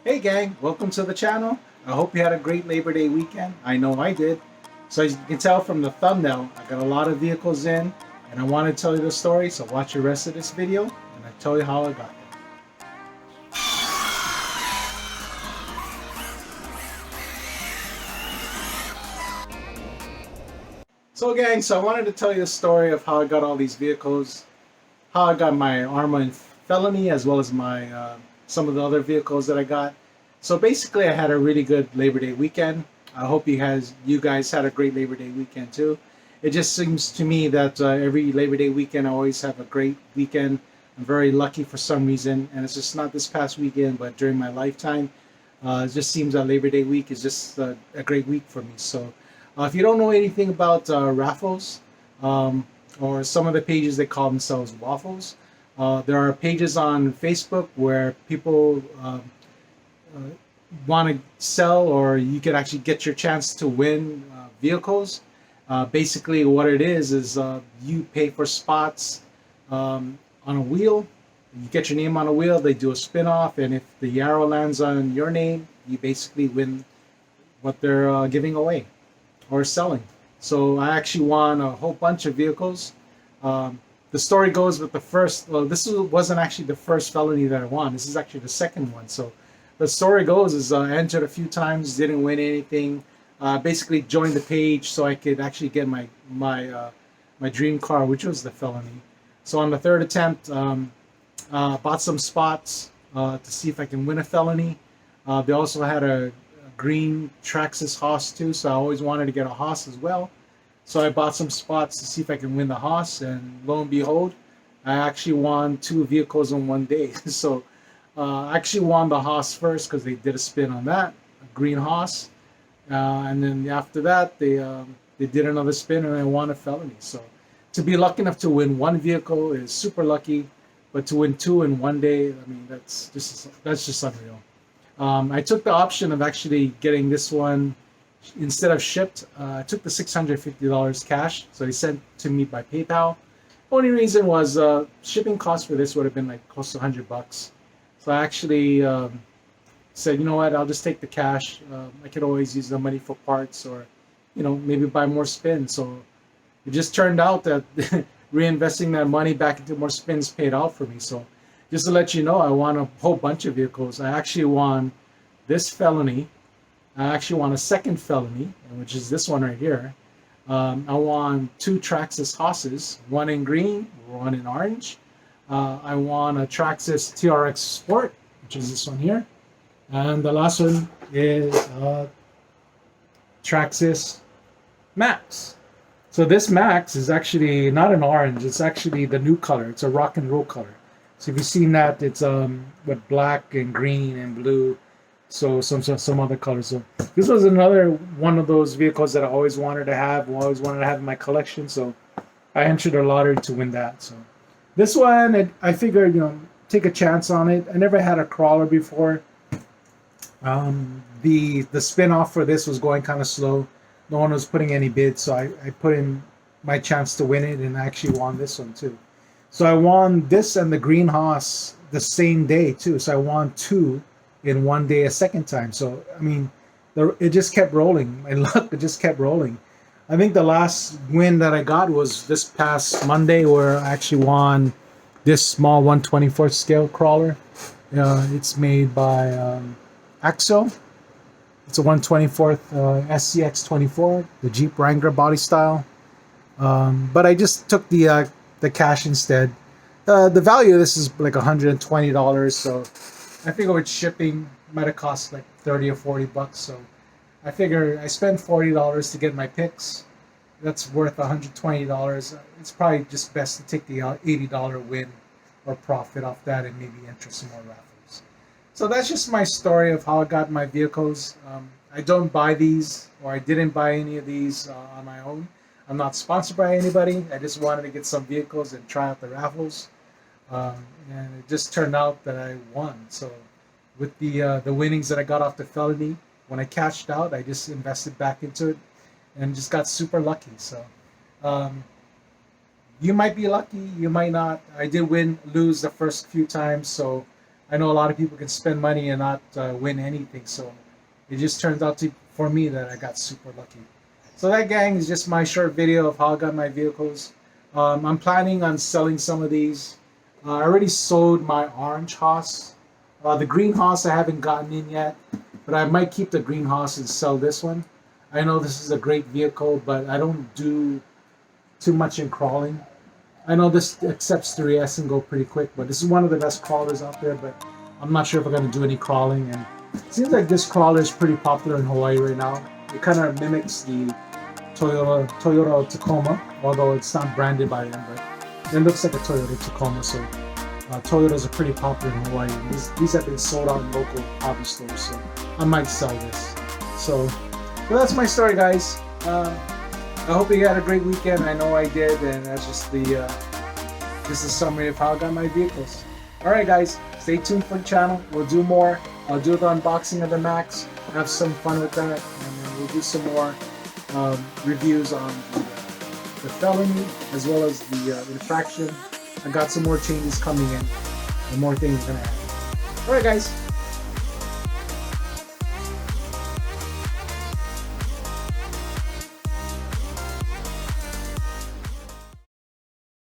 Hey gang, welcome to the channel. I hope you had a great Labor Day weekend. I know I did. So as you can tell from the thumbnail, I got a lot of vehicles in and I want to tell you the story, so watch the rest of this video and I tell you how I got them. So gang, so I wanted to tell you a story of how I got all these vehicles, how I got my Arma and Felony, as well as my some of the other vehicles that I got. So basically, I had a really good Labor Day weekend. I hope you guys had a great Labor Day weekend too. It just seems to me that every Labor Day weekend, I always have a great weekend. I'm very lucky for some reason, and it's just not this past weekend, but during my lifetime. It just seems that Labor Day week is just a great week for me. So, if you don't know anything about raffles, um, or some of the pages they call themselves waffles, there are pages on Facebook where people uh, want to sell, or you could actually get your chance to win vehicles. Basically, what it is you pay for spots on a wheel. You get your name on a wheel, they do a spin off, and if the arrow lands on your name, you basically win what they're giving away or selling. So I actually won a whole bunch of vehicles. The story goes with the first. Well, wasn't actually the first felony that I won. This is actually the second one. So the story goes is I entered a few times, didn't win anything. Basically joined the page so I could actually get my dream car, which was the felony. So on the third attempt, bought some spots to see if I can win a felony. They also had a green Traxxas Haas too, so I always wanted to get a Haas as well. So I bought some spots to see if I can win the Haas, and lo and behold, I actually won two vehicles in one day. So I actually won the Haas first because they did a spin on that, a green Haas, and then after that they did another spin and I won a felony. So to be lucky enough to win one vehicle is super lucky, but to win two in one day, I mean that's just unreal. I took the option of actually getting this one instead of shipped. I took the $650 cash, so they sent to me by PayPal. Only reason was shipping cost for this would have been like close to $100. So I actually said, you know what, I'll just take the cash. I could always use the money for parts, or maybe buy more spins. So it just turned out that reinvesting that money back into more spins paid out for me. So just to let you know, I won a whole bunch of vehicles. I actually won this felony. I actually won a second felony, which is this one right here. I won two Traxxas Hosses, one in green, one in orange. I won a Traxxas TRX Sport, which is this one here. And the last one is Traxxas Max. So this Max is actually not an orange. It's actually the new color. It's a rock and roll color. So if you've seen that, it's with black and green and blue. So some other colors. So this was another one of those vehicles that I always wanted to have. Always wanted to have in my collection. So I entered a lottery to win that. So this one, I figured take a chance on it. I never had a crawler before. The spin off for this was going kind of slow. No one was putting any bids, so I put in my chance to win it, and I actually won this one too. So I won this and the green Haas the same day too. So I won two in one day a second time. So I mean, it just kept rolling. My luck, it just kept rolling. I think the last win that I got was this past Monday, where I actually won this small 1/24th scale crawler. It's made by Axo. It's a 1/24th SCX24, the Jeep Wrangler body style. But I just took the cash instead. The value of this is like $120, so I figure with shipping might have cost like 30 or 40 bucks. So I figure I spent $40 to get my picks. That's worth $120. It's probably just best to take the $80 win or profit off that and maybe enter some more raffles. So that's just my story of how I got my vehicles. I don't buy these, or I didn't buy any of these on my own. I'm not sponsored by anybody. I just wanted to get some vehicles and try out the raffles, um, and it just turned out that I won. So with the winnings that I got off the felony, when I cashed out, I just invested back into it and just got super lucky. So um, you might be lucky, you might not. I did lose the first few times, so I know a lot of people can spend money and not win anything, so it just turns out to for me that I got super lucky. So that, gang, is just my short video of how I got my vehicles. I'm planning on selling some of these. I already sold my orange Haas. The green Haas I haven't gotten in yet, but I might keep the green Haas and sell this one. I know this is a great vehicle, but I don't do too much in crawling. I know this accepts 3S and go pretty quick, but this is one of the best crawlers out there, but I'm not sure if I'm going to do any crawling. And it seems like this crawler is pretty popular in Hawaii right now. It kind of mimics the Toyota Tacoma, although it's not branded by them, but it looks like a Toyota Tacoma. So Toyotas are pretty popular in Hawaii. These have been sold out in local hobby stores, so I might sell this. So that's my story, guys. I hope you had a great weekend. I know I did, and that's just a summary of how I got my vehicles. All right, guys, stay tuned for the channel. We'll do more. I'll do the unboxing of the Max, have some fun with that, and then we'll do some more reviews on the Felony as well as the infraction. I got some more changes coming in and more things gonna happen. All right, guys.